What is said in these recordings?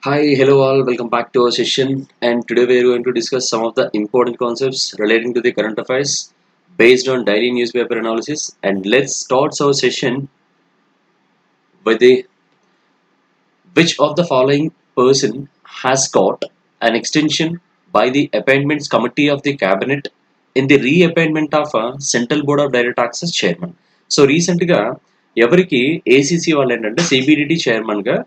Hi, hello all, welcome back to our session. And today we are going to discuss some of the important concepts relating to the current affairs based on daily newspaper analysis. And let's start our session with the which of the following person has got an extension by the appointments committee of the cabinet in the reappointment of a central board of direct taxes chairman. So రీసెంట్గా ఎవరికి ACC వాళ్ళు ఏంటంటే CBDT చైర్మన్గా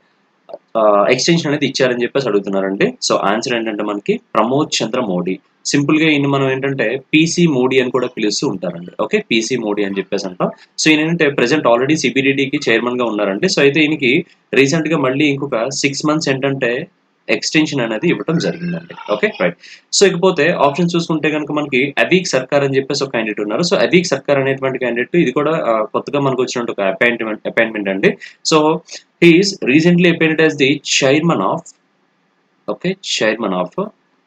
extension అనేది ఇచ్చారని చెప్పేసి అడుగుతున్నారండి. So answer ఏంటంటే మనకి ప్రమోద్ చంద్ర మోడీ. సింపుల్ గా ఈయన మనం ఏంటంటే పీసీ మోడీ అని కూడా పిలుస్తూ ఉంటారండి. ఓకే, పీసీ మోడీ అని చెప్పేసి అంటాం. సో ఈయన ఏంటంటే ప్రెసెంట్ ఆల్రెడీ సిబిడిటీకి చైర్మన్ గా ఉన్నారండి. సో అయితే ఈయనకి రీసెంట్ గా మళ్ళీ ఇంకొక 6 months ఏంటంటే ఎక్స్టెన్షన్ అనేది ఇవ్వడం జరిగిందండి. Okay, right. సో ఇకపోతే ఆప్షన్ చూసుకుంటే కనుక మనకి అవీక్ సర్కార్ అని చెప్పేసి ఒక క్యాండిడేట్ ఉన్నారు. సో అవీక్ సర్కార్ అనేటువంటి క్యాండిడేట్ ఇది కూడా కొత్తగా మనకు వచ్చినట్టు ఒక అపాయింట్మెంట్ అండి. So he is recently appointed as the chairman of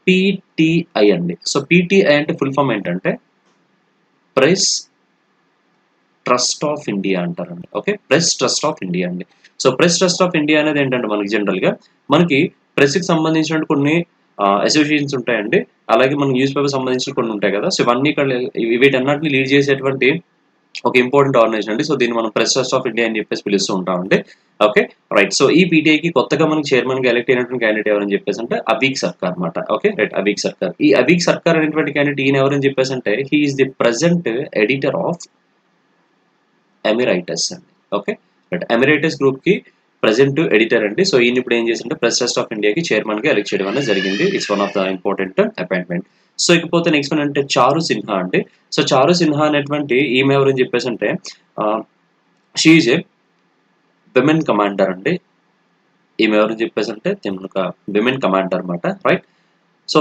PTI అండి. సో PTI అంటే ఫుల్ ఫామ్ ఏంటంటే ప్రెస్ ట్రస్ట్ ఆఫ్ ఇండియా అంటారండి. Okay, press trust of India అండి. So press trust of India అనేది ఏంటంటే మనకి జనరల్ గా మనకి ప్రెస్ కి సంబంధించిన కొన్ని అసోసియేషన్స్ ఉంటాయండి. అలాగే మన న్యూస్ పేపర్ సంబంధించిన కొన్ని ఉంటాయి కదా. సో ఇవన్నీ వీటన్నిటిని లీడ్ చేసేటువంటి ఒక ఇంపార్టెంట్ ఆర్గనైజేషన్ అండి. సో దీన్ని మనం ప్రెస్ ట్రస్ట్ ఆఫ్ ఇండియా అని చెప్పేసి పిలుస్తూ ఉంటామండి. Okay, right. సో ఈ పీటీఐకి కొత్తగా మనకి చైర్మన్ గా ఎలక్ట్ అయినటువంటి క్యాండిడేట్ ఎవరని చెప్పేసి అంటే అవీక్ సర్కార్ అనమాట. ఓకే, రైట్, అవీక్ సర్కార్. ఈ అవీక్ సర్కార్ అనేటువంటి క్యాండిడేట్ ఈయన ఎవరని చెప్పేసి అంటే he is the present editor of Emeritus అండి. ఓకే, రైట్, ఎమిరైటస్ గ్రూప్ కి ప్రెసెంట్ ఎడిటర్ అండి. సో ఈయన ఇప్పుడు ఏం చేసింటే ప్రెస్ ట్రస్ట్ ఆఫ్ ఇండియాకి చైర్మన్ గా ఎలక్ట్ చేయడం అనేది జరిగింది. It's one of the important appointment. So ఇకపోతే నెక్స్ట్ వన్ అంటే చారు సిన్హా అండి. సో చారు సిన్హా అనేటువంటి ఈమె ఎవరని చెప్పేసి అంటే she is a women commander అండి. ఈమె ఎవరని చెప్పేసి అంటే ఒక విమెన్ కమాండర్ అనమాట. Right. So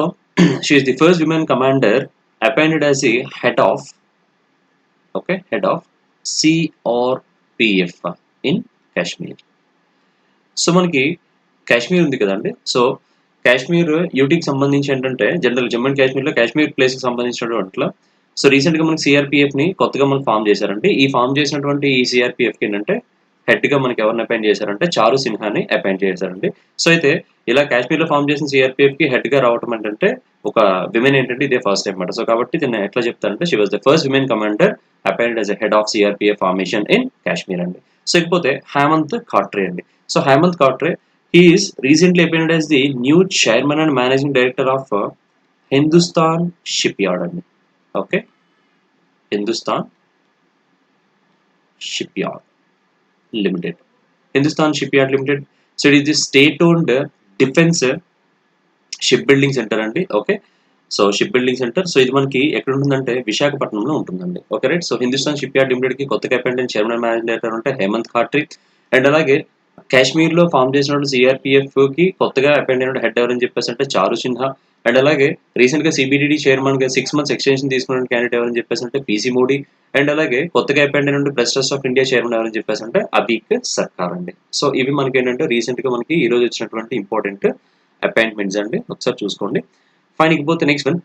she is the first women commander appointed as the head of CRPF in Kashmir. So మనకి కాశ్మీర్ ఉంది కదండి. సో కాశ్మీర్ యూటీకి సంబంధించి ఏంటంటే జనరల్ జమ్మూ అండ్ కాశ్మీర్లో కాశ్మీర్ ప్లేస్కి సంబంధించినటువంటి సో రీసెంట్గా మనకి సిఆర్పిఎఫ్ని కొత్తగా మనకి ఫామ్ చేశారండి. ఈ ఫామ్ చేసినటువంటి ఈ సిఆర్పిఎఫ్కి ఏంటంటే హెడ్గా మనకి ఎవరిని అపాయింట్ చేశారంటే చారు సిన్హాని అపాయింట్ చేశారండి. సో అయితే ఇలా కాశ్మీర్లో ఫామ్ చేసిన సిఆర్పిఎఫ్కి హెడ్గా రావడం ఏంటంటే ఒక విమెన్ ఏంటంటే ఇదే ఫస్ట్ టైం అనమాట. సో కాబట్టి దీన్ని ఎట్లా చెప్తారంటే she was the first women commander appointed as a head of CRPF formation in Kashmir అండి. సో ఇకపోతే హేమంత్ ఖాట్రే అండి. So Hemant Khatre he is recently appointed as the new chairman and managing director of Hindustan Shipyard అండి. Okay, Hindustan Shipyard Limited. Hindustan Shipyard Limited. So it is the state owned defence ship building centre అండి. Okay, so ship building centre. So ఇది మనకి ఎక్కడ ఉంటుందంటే విశాఖపట్నంలో ఉంటుందండి. Okay, right. So Hindustan Shipyard Limited కి కొత్తగా అపాయింట్ చైర్మన్ మేనేజింగ్ డైరెక్టర్ అంటే హేమంత్ ఖాట్రే. అండ్ అలాగే కాశ్మీర్లో ఫామ్ చేసినటువంటి సిఆర్పిఎఫ్ కి కొత్తగా అపాయింట్ అయిన హెడ్ ఎవరని చెప్పేసి అంటే చారు సిన్హా. అండ్ అలాగే రీసెంట్ గా సిబిడిటీ చైర్మన్ గా 6 months ఎక్స్టెన్షన్ తీసుకున్న క్యాండిడేట్ ఎవరని చెప్పేసి అంటే పీసీ మోడీ. అండ్ అలాగే కొత్తగా అపాయింట్ అయిన press trust of India chairman ఎవరని చెప్పేసి అంటే అవీక్ సర్కార్ అండి. సో ఇవి మనకి ఏంటంటే రీసెంట్ గా మనకి ఈ రోజు వచ్చినటువంటి ఇంపార్టెంట్ అపాయింట్మెంట్స్ అండి. ఒకసారి చూసుకోండి. ఫైన్. ఇకపోతే next one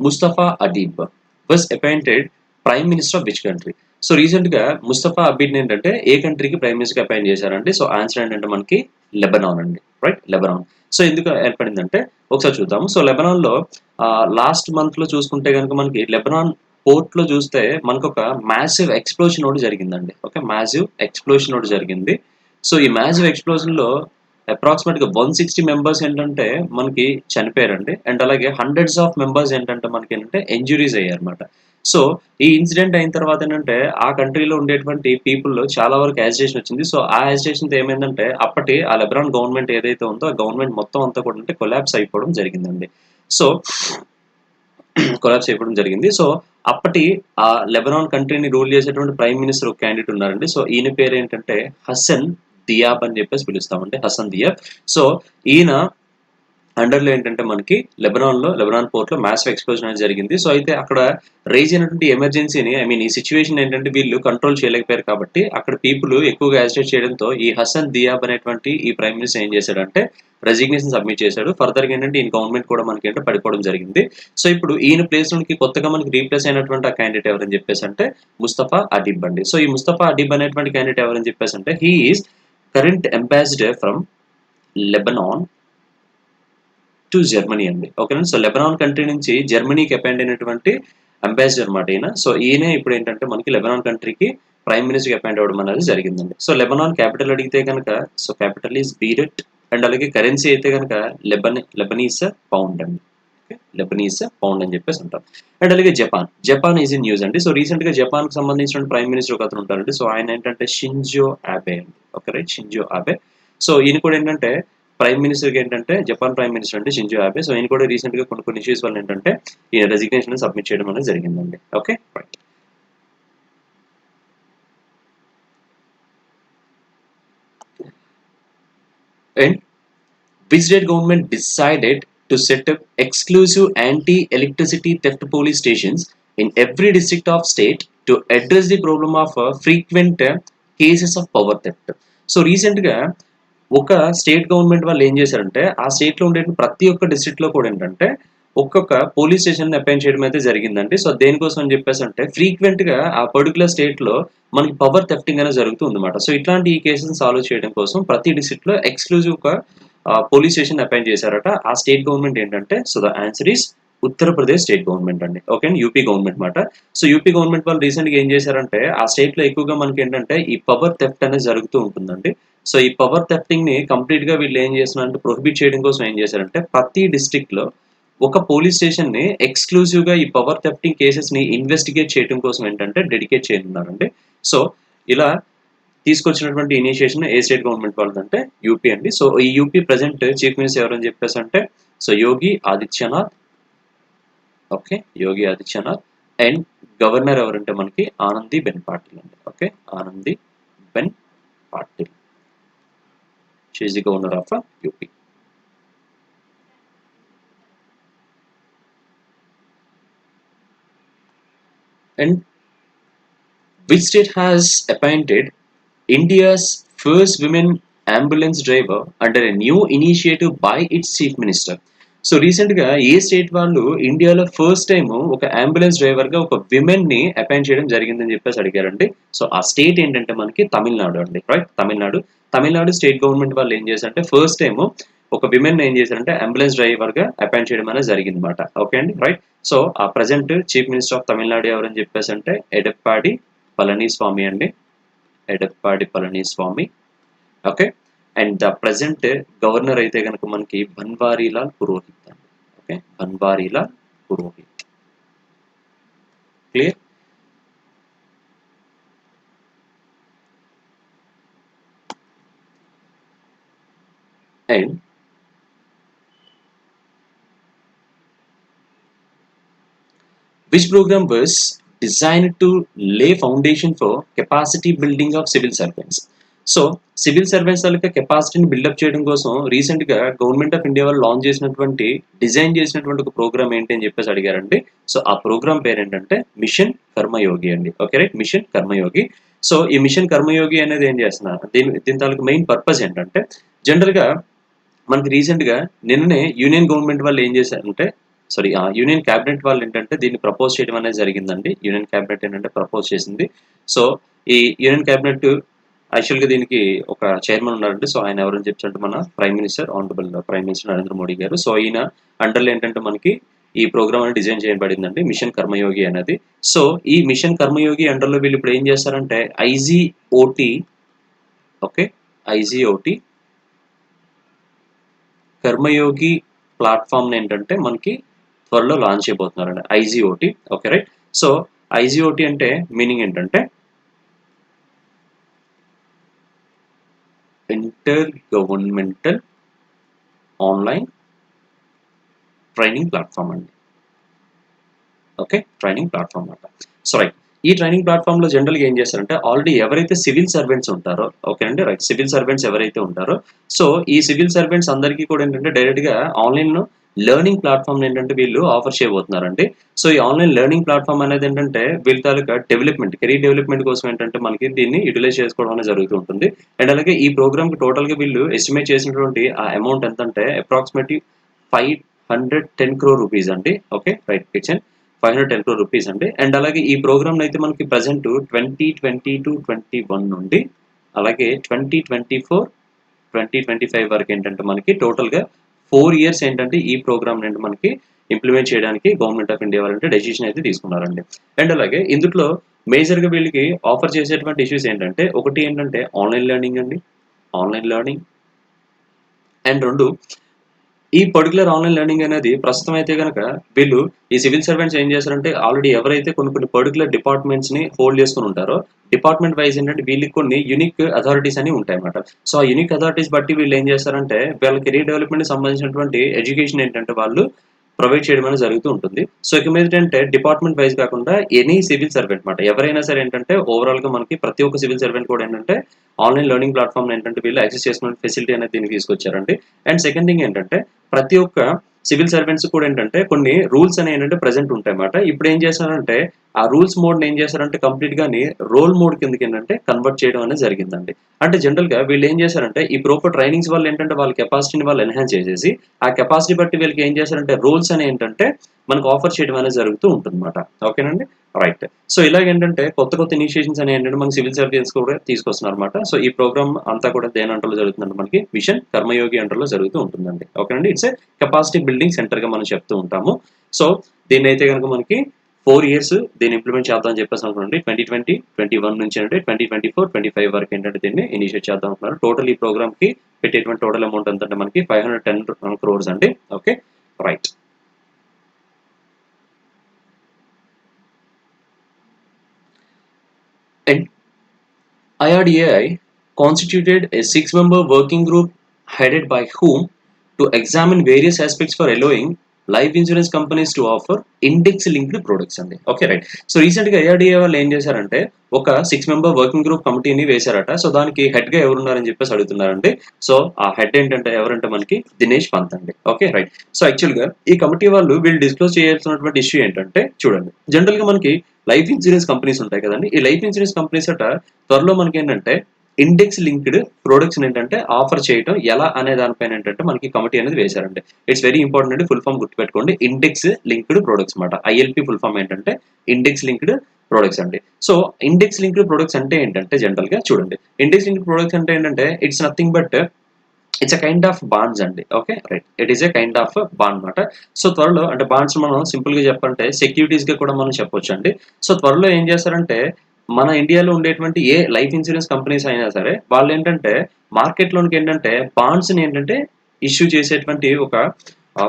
Mustafa అదీబ్ was appointed prime minister of which country. So recent గా ముస్తఫా అబీద్ ఏంటంటే ఏ కంట్రీకి ప్రైమ్ మినిస్టర్ అపాయింట్ చేశారంటే సో ఆన్సర్ ఏంటంటే మనకి లెబనాన్ అండి. Right, Lebanon. సో ఎందుకు ఏర్పడిందంటే ఒకసారి చూద్దాము. సో లెబనాన్ లో లాస్ట్ మంత్ లో చూసుకుంటే కనుక మనకి లెబనాన్ పోర్ట్ లో చూస్తే మనకు ఒక మ్యాసివ్ ఎక్స్ప్లోషన్ ఒకటి జరిగిందండి. ఓకే, మ్యాసివ్ ఎక్స్ప్లోషన్ ఒకటి జరిగింది. సో ఈ మ్యాసివ్ ఎక్స్ప్లోజన్ లో అప్రాక్సిమేట్ గా 160 మెంబర్స్ ఏంటంటే మనకి చనిపోయారండి. అండ్ అలాగే హండ్రెడ్స్ ఆఫ్ మెంబర్స్ ఏంటంటే మనకి ఏంటంటే ఇంజురీస్ అయ్యారన్నమాట. సో ఈ ఇన్సిడెంట్ అయిన తర్వాత ఏంటంటే ఆ కంట్రీలో ఉండేటువంటి పీపుల్ చాలా వరకు యాజిటేషన్ వచ్చింది. సో ఆ యాజిటేషన్ ఏమైందంటే అప్పటి ఆ లెబనాన్ గవర్నమెంట్ ఏదైతే ఉందో ఆ గవర్నమెంట్ మొత్తం అంతా కూడా అంటే కొలాప్స్ అయిపోవడం జరిగిందండి. సో కొలాప్స్ అయిపోవడం జరిగింది. సో అప్పటి ఆ లెబనాన్ కంట్రీని రూల్ చేసేటువంటి ప్రైమ్ మినిస్టర్ ఒక క్యాండిడేట్ ఉన్నారండి. సో ఈయన పేరు ఏంటంటే హసన్ దియాబ్ అని చెప్పేసి పిలుస్తామండి, హసన్ దియాబ్. సో ఈయన అండర్లో ఏంటంటే మనకి లెబనాన్ పోర్ట్ లో మ్యాసివ్ ఎక్స్ప్లోజన్ అనేది జరిగింది. సో అయితే అక్కడ రైజ్ అయినటువంటి ఎమర్జెన్సీని ఈ సిచ్యువేషన్ ఏంటంటే వీళ్ళు కంట్రోల్ చేయలేకపోయారు. కాబట్టి అక్కడ పీపుల్ ఎక్కువగా యాజిటేట్ చేయడంతో ఈ హసన్ దియాబ్ అనేటువంటి ఈ ప్రైమ్ మినిస్టర్ ఏం చేశాడంటే రెసిగ్నేషన్ సబ్మిట్ చేశాడు. ఫర్దర్ గా ఏంటంటే ఈయన గవర్నమెంట్ కూడా మనకి ఏంటంటే పడిపోవడం జరిగింది. సో ఇప్పుడు ఈయన ప్లేస్ నుంచి కొత్తగా మనకి రీప్లేస్ అయినటువంటి ఆ క్యాండిడేట్ ఎవరని చెప్పేసి అంటే ముస్తఫా అదీబ్ అండి. సో ఈ ముస్తఫా అదీబ్ అనేటువంటి క్యాండిడేట్ ఎవరని చెప్పేసి అంటే he is current ambassador from Lebanon to Germany అండి. ఓకేనా. సో లెబనాన్ కంట్రీ నుంచి జర్మనీకి అపాయింట్ అయినటువంటి అంబాసిడర్ అనమాట ఈయన. సో ఈయనే ఇప్పుడు ఏంటంటే మనకి లెబనాన్ కంట్రీకి ప్రైమ్ మినిస్టర్కి అపాయింట్ అవ్వడం అనేది జరిగిందండి. సో లెబనాన్ క్యాపిటల్ అడిగితే కనుక so capital is Beirut and అలాగే కరెన్సీ అయితే కనుక లెబనీస్ పౌండ్ అండి. లెబనీస్ పౌండ్ అని చెప్పేసి అంటారు. అండ్ అలాగే జపాన్ ఈజ్ ఇన్ న్యూస్ అండి. సో రీసెంట్ గా జపాన్ కి సంబంధించిన ప్రైమ్ మినిస్టర్ ఒక అతను ఉంటారండి. సో ఆయన ఏంటంటే షింజో ఆబే అండి. Okay right, Shinzo Abe. So ఈయన కూడా ఏంటంటే ప్రైమ్ మినిస్టర్ ఏంటంటే జపాన్ ప్రైమ్ మినిస్టర్ అంటే షింజో ఆబే. సో ఈయన కూడా రీసెంట్ గా కొన్ని ఇష్యూస్ వల్ల ఏంటంటే ఈయన రెసిగ్నేషన్ సబ్మిట్ చేయడం అనేది జరిగిందండి. Okay right. And which state government decided to set up exclusive anti-electricity theft police stations in every district of state to address the problem of frequent cases of power theft. So రీసెంట్గా ఒక state government వాళ్ళు ఏం చేశారంటే ఆ స్టేట్లో ఉండే ప్రతి ఒక్క డిస్ట్రిక్ట్లో కూడా ఏంటంటే ఒక్కొక్క పోలీస్ స్టేషన్ అపాయింట్ చేయడం అయితే జరిగిందండి. సో దేనికోసం అని చెప్పేసి అంటే ఫ్రీక్వెంట్గా ఆ పర్టికులర్ స్టేట్లో మనకి పవర్ థెఫ్టింగ్ అనేది జరుగుతుంది అనమాట. సో ఇట్లాంటి ఈ కేసెస్ సాల్వ్ చేయడం కోసం ప్రతి డిస్ట్రిక్ట్లో ఎక్స్క్లూజివ్గా పోలీస్ స్టేషన్ అపాయింట్ చేశారట. ఆ స్టేట్ గవర్నమెంట్ ఏంటంటే so the answer is Uttar Pradesh state government అండి. ఓకే అండి, యూపీ గవర్నమెంట్ మాట. సో యూపీ గవర్నమెంట్ వాళ్ళు రీసెంట్గా ఏం చేశారంటే ఆ స్టేట్లో ఎక్కువగా మనకి ఏంటంటే ఈ పవర్ థెఫ్ట్ అనేది జరుగుతూ ఉంటుందండి. సో ఈ పవర్ థెఫ్టింగ్ ని కంప్లీట్ గా వీళ్ళు ఏం చేస్తున్నారంటే ప్రొహిబిట్ చేయడం కోసం ఏం చేశారంటే ప్రతి డిస్ట్రిక్ట్ లో ఒక పోలీస్ స్టేషన్ ని ఎక్స్క్లూజివ్ గా ఈ పవర్ థెఫ్టింగ్ కేసెస్ ని ఇన్వెస్టిగేట్ చేయడం కోసం ఏంటంటే డెడికేట్ చేయనున్నారండి. సో ఇలా తీసుకొచ్చినటువంటి ఇనిషియేషన్ ఏ స్టేట్ గవర్నమెంట్ వాళ్ళదంటే యూపీ అండి. సో ఈ యూపీ ప్రెసెంట్ చీఫ్ మినిస్టర్ ఎవరని చెప్పేసి అంటే so Yogi Adityanath. Okay, Yogi Adityanath. And governor ఎవరంటే మనకి ఆనందీ బెన్ పాటిల్ అండి. Okay, Anandi Ben Patil. She is the governor of UP. And which state has appointed India's first women ambulance driver under a new initiative by its chief minister? So రీసెంట్గా ఏ state వాళ్ళు ఇండియాలో first time ఒక ambulance డ్రైవర్గా ఒక విమెన్ని appoint చేయడం జరిగిందని చెప్పేసి అడిగారండి. సో ఆ స్టేట్ ఏంటంటే మనకి తమిళనాడు అండి. రైట్, తమిళనాడు స్టేట్ గవర్నమెంట్ వాళ్ళు ఏం చేశారంటే ఫస్ట్ టైం ఒక విమెన్ ఏం చేశారంటే అంబులెన్స్ డ్రైవర్గా అపాయింట్ చేయడం అనేది జరిగింది అనమాట. ఓకే అండి, రైట్. సో ఆ present chief minister of Tamil Nadu ఎవరని చెప్పేసి అంటే ఎడప్పాడి పళనిస్వామి అండి. Edappadi Palaniswami. Okay. And the present governor అయితే కనుక మనకి బన్వారీలాల్ పురోహిత్ అండి. Okay, Banwarilal Purohit. Clear. And which program was designed to lay foundation for capacity building of civil servants? So civil servants వాళ్ళకి కెపాసిటీని బిల్డప్ చేయడం కోసం రీసెంట్ గా గవర్నమెంట్ ఆఫ్ ఇండియా వాళ్ళు లాంచ్ చేసినటువంటి డిజైన్ చేసినటువంటి ఒక ప్రోగ్రామ్ ఏంటి అని చెప్పేసి అడిగారండి. సో ఆ ప్రోగ్రామ్ పేరు ఏంటంటే మిషన్ కర్మయోగి అండి. ఓకే రైట్, మిషన్ కర్మయోగి. సో ఈ మిషన్ కర్మయోగి అనేది ఏం చేస్తున్నారు, దీని తాలూకు మెయిన్ పర్పస్ ఏంటంటే జనరల్ గా మనకి రీసెంట్ గా నిన్ననే యూనియన్ గవర్నమెంట్ వాళ్ళు ఏం చేశారంటే యూనియన్ క్యాబినెట్ వాళ్ళు ఏంటంటే దీన్ని ప్రపోజ్ చేయడం అనేది జరిగిందండి. యూనియన్ క్యాబినెట్ ఏంటంటే ప్రపోజ్ చేసింది. సో ఈ యూనియన్ క్యాబినెట్ యాక్చువల్గా దీనికి ఒక చైర్మన్ ఉన్నారండి. సో ఆయన ఎవరని చెప్పంటే మన prime minister honourable prime minister Narendra Modi గారు. సో ఈయన అండర్లో ఏంటంటే మనకి ఈ ప్రోగ్రామ్ అనేది డిజైన్ చేయబడిందండి, మిషన్ కర్మయోగి అనేది. సో ఈ మిషన్ కర్మయోగి అండర్లో వీళ్ళు ఇప్పుడు ఏం చేస్తారంటే IGOT, okay, IGOT Karmayogi platform ఏంటంటే మనకి త్వరలో లాంచ్ అయిపోతున్నారండి, IGOT. Okay right. So IGOT అంటే మీనింగ్ ఏంటంటే inter governmental online training platform అండి. ఓకే, ట్రైనింగ్ ప్లాట్ఫామ్ అంట. సో రైట్, ఈ ట్రైనింగ్ ప్లాట్ఫామ్ లో జనరల్గా ఏం చేస్తారంటే ఆల్రెడీ ఎవరైతే సివిల్ సర్వెంట్స్ ఉంటారో, ఓకే అండి రైట్, సివిల్ సర్వెంట్స్ ఎవరైతే ఉంటారో సో ఈ సివిల్ సర్వెంట్స్ అందరికీ కూడా ఏంటంటే డైరెక్ట్ గా ఆన్లైన్ లెర్నింగ్ ప్లాట్ఫామ్ ఏంటంటే వీళ్ళు ఆఫర్ చేయబోతున్నారండి. సో ఈ ఆన్లైన్ లెర్నింగ్ ప్లాట్ఫామ్ అనేది ఏంటంటే వీళ్ళ తాలూకా డెవలప్మెంట్, కెరీర్ డెవలప్మెంట్ కోసం ఏంటంటే మనకి దీన్ని యూటిలైజ్ చేసుకోవడం అనేది జరుగుతూ ఉంటుంది. అండ్ అలాగే ఈ ప్రోగ్రామ్ కి టోటల్ గా వీళ్ళు ఎస్టిమేట్ చేసినటువంటి ఆ అమౌంట్ ఎంత అంటే అప్రాక్సిమేట్లీ 510 crore rupees అండి. Okay right, kitchen 510 crore rupees అండి. అండ్ అలాగే ఈ ప్రోగ్రామ్ అయితే మనకి ప్రజెంట్ 2020 to 21 నుండి అలాగే 2024-2025 వరకు ఏంటంటే మనకి టోటల్గా 4 years ఏంటంటే ఈ ప్రోగ్రామ్ నుండి మనకి ఇంప్లిమెంట్ చేయడానికి గవర్నమెంట్ ఆఫ్ ఇండియా వాళ్ళంటే డెసిషన్ అయితే తీసుకున్నారండి. అండ్ అలాగే ఇందులో మేజర్గా వీళ్ళకి ఆఫర్ చేసేటువంటి ఇష్యూస్ ఏంటంటే ఒకటి ఏంటంటే ఆన్లైన్ లెర్నింగ్ అండి, ఆన్లైన్ లెర్నింగ్. అండ్ రెండు, ఈ పర్టికులర్ ఆన్లైన్ లెర్నింగ్ అనేది ప్రస్తుతం అయితే కనుక వీళ్ళు ఈ సివిల్ సర్వెంట్స్ ఏం చేస్తారంటే ఆల్రెడీ ఎవరైతే కొన్ని పర్టికులర్ డిపార్ట్మెంట్స్ ని హోల్డ్ చేసుకుని ఉంటారో డిపార్ట్మెంట్ వైజ్ ఏంటంటే వీళ్ళకి కొన్ని యూనిక్ అథారిటీస్ అని ఉంటాయి అన్నమాట. సో ఆ యూనిక్ అథారిటీస్ బట్టి వీళ్ళు ఏం చేస్తారంటే వాళ్ళ కెరీర్ డెవలప్మెంట్ సంబంధించినటువంటి ఎడ్యుకేషన్ ఏంటంటే వాళ్ళు ప్రొవైడ్ చేయడం అనేది జరుగుతూ ఉంటుంది. సో ఇక మీద ఏంటంటే డిపార్ట్మెంట్ వైజ్ కాకుండా ఎనీ సివిల్ సర్వెంట్ మాట ఎవరైనా సరే ఏంటంటే ఓవరాల్ గా మనకి ప్రతి ఒక్క సివిల్ సర్వెంట్ కూడా ఏంటంటే ఆన్లైన్ లెర్నింగ్ ప్లాట్ఫామ్ ఏంటంటే వీళ్ళు యాక్సెస్ చేసుకునే ఫెసిలిటీ అనేది దీనికి తీసుకొచ్చారండి. అండ్ సెకండ్ థింగ్ ఏంటంటే ప్రతి ఒక్క సివిల్ సర్వెంట్స్ కూడా ఏంటంటే కొన్ని రూల్స్ అనేవి ఏంటంటే ప్రెసెంట్ ఉంటాయి అన్నమాట. ఇప్పుడు ఏం చేస్తారంటే ఆ రూల్స్ మోడ్ ఏం చేస్తారంటే కంప్లీట్ గాని రోల్ మోడ్ కిందకి ఏంటంటే కన్వర్ట్ చేయడం అనేది జరిగిందండి. అంటే జనరల్ గా వీళ్ళు ఏం చేశారంటే ఈ ప్రాపర్ ట్రైనింగ్స్ వల్ల ఏంటంటే వాళ్ళ కెపాసిటీని వాళ్ళు ఎన్హాన్స్ చేసేసి ఆ కెపాసిటీ బట్టి వీళ్ళకి ఏం చేశారంటే రోల్స్ అని ఏంటంటే మనకు ఆఫర్ చేయడం అనేది జరుగుతూ ఉంటుంది అనమాట. ఓకేనండి, రైట్. సో ఇలాగేంటంటే కొత్త ఇనిషియేషన్స్ అని ఏంటంటే మనకి సివిల్ సర్వీసెస్ కూడా తీసుకొస్తున్నారు అనమాట. సో ఈ ప్రోగ్రామ్ అంతా కూడా దేని అంటలో జరుగుతుందంటే మనకి మిషన్ కర్మయోగి అంటలో జరుగుతూ ఉంటుందండి. ఓకేనండి, it's a capacity building centre గా మనం చెప్తూ ఉంటాము. సో దీన్ని అయితే కనుక మనకి 4 years దీన్ని ఇంప్లిమెంట్ చేద్దాం అని చెప్పేసి అనుకోండి. 2020-21 నుంచి అంటే 2024-25 వరకు ఏంటంటే దీన్ని ఇనిషియేట్ చేద్దాం అనుకున్నారు. టోటల్ ఈ ప్రోగ్రామ్ కి పెట్టేటువంటి టోటల్ అమౌంట్ ఎంత అంటే మనకి 510 crores అండి. Okay, right. And IRDAI constituted a 6-member working group headed by whom to examine various aspects for allowing life insurance companies to offer index linked products అండి. Okay, right. So recent గా IRDA వాళ్ళు ఏం చేశారంటే ఒక 6-member working group కమిటీని వేశారట. So దానికి head గా ఎవరున్నారని చెప్పేసి అడుగుతున్నారండి. సో ఆ హెడ్ ఏంటంటే ఎవరంటే మనకి దినేష్ పంత్ అండి. Okay, right. సో యాక్చువల్ గా ఈ కమిటీ వాళ్ళు వీళ్ళు డిస్క్లోజ్ చేయాల్సినటువంటి ఇష్యూ ఏంటంటే చూడండి, జనరల్ గా మనకి లైఫ్ ఇన్సూరెన్స్ కంపెనీస్ ఉంటాయి కదండి. ఈ లైఫ్ ఇన్సూరెన్స్ కంపెనీస్ అట త్వరలో మనకి ఏంటంటే ఇండెక్స్ లింక్డ్ ప్రొడక్ట్స్ ఏంటంటే ఆఫర్ చేయడం ఎలా అనే దానిపైన ఏంటంటే మనకి కమిటీ అనేది వేశారండి. ఇట్స్ వెరీ ఇంపార్టెంట్ అండి, ఫుల్ ఫామ్ గుర్తుపెట్టుకోండి. ఇండెక్స్ లింక్డ్ ప్రొడక్ట్స్ మాట. ఐఎల్పి ఫుల్ ఫామ్ ఏంటంటే ఇండెక్స్ లింక్డ్ ప్రొడక్ట్స్ అండి. సో ఇండెక్స్ లింక్డ్ ప్రొడక్ట్స్ అంటే ఏంటంటే జనరల్ గా చూడండి, ఇండెక్స్ లింక్డ్ ప్రొడక్ట్స్ అంటే ఏంటంటే it's nothing but it's a kind of bonds అండి. Okay, right. It is a kind of bond అనమాట. సో త్వరలో అంటే బాండ్స్ మనం సింపుల్ గా చెప్పంటే సెక్యూరిటీస్ గా కూడా మనం చెప్పొచ్చు అండి. సో త్వరలో ఏం చేస్తారంటే మన ఇండియాలో ఉండేటువంటి ఏ లైఫ్ ఇన్సూరెన్స్ కంపెనీస్ అయినా సరే వాళ్ళు ఏంటంటే మార్కెట్ లోనికి ఏంటంటే బాండ్స్ ని ఏంటంటే ఇష్యూ చేసేటువంటి ఒక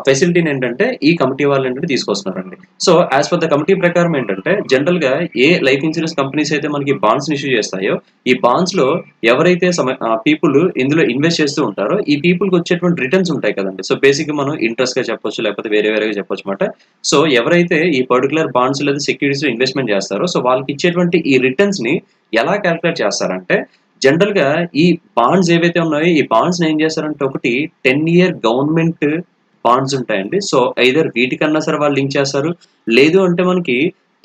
ఫెసిలిటీని ఏంటంటే ఈ కమిటీ వాళ్ళు ఏంటంటే తీసుకొస్తున్నారండి. So as per the committee ప్రకారం ఏంటంటే జనరల్ గా ఏ లైఫ్ ఇన్సూరెన్స్ కంపెనీస్ అయితే మనకి బాండ్స్ ఇష్యూ చేస్తాయో ఈ బాండ్స్ లో ఎవరైతే పీపుల్ ఇందులో ఇన్వెస్ట్ చేస్తూ ఉంటారో ఈ పీపుల్ కి వచ్చేటువంటి రిటర్న్స్ ఉంటాయి కదండి. సో బేసిక్ గా మనం ఇంట్రెస్ట్ గా చెప్పొచ్చు, లేకపోతే వేరేగా చెప్పొచ్చు అనమాట. సో ఎవరైతే ఈ పర్టికులర్ బాండ్స్ లేదా సెక్యూరిటీస్ ఇన్వెస్ట్మెంట్ చేస్తారో సో వాళ్ళకి ఇచ్చేటువంటి ఈ రిటర్న్స్ ని ఎలా క్యాల్కులేట్ చేస్తారంటే జనరల్ గా ఈ బాండ్స్ ఏవైతే ఉన్నాయో ఈ బాండ్స్ ఏం చేస్తారంటే ఒకటి 10-year గవర్నమెంట్ బాండ్స్ ఉంటాయండి. సో ఐదర్ వీటికన్నా సరే వాళ్ళు లింక్ చేస్తారు, లేదు అంటే మనకి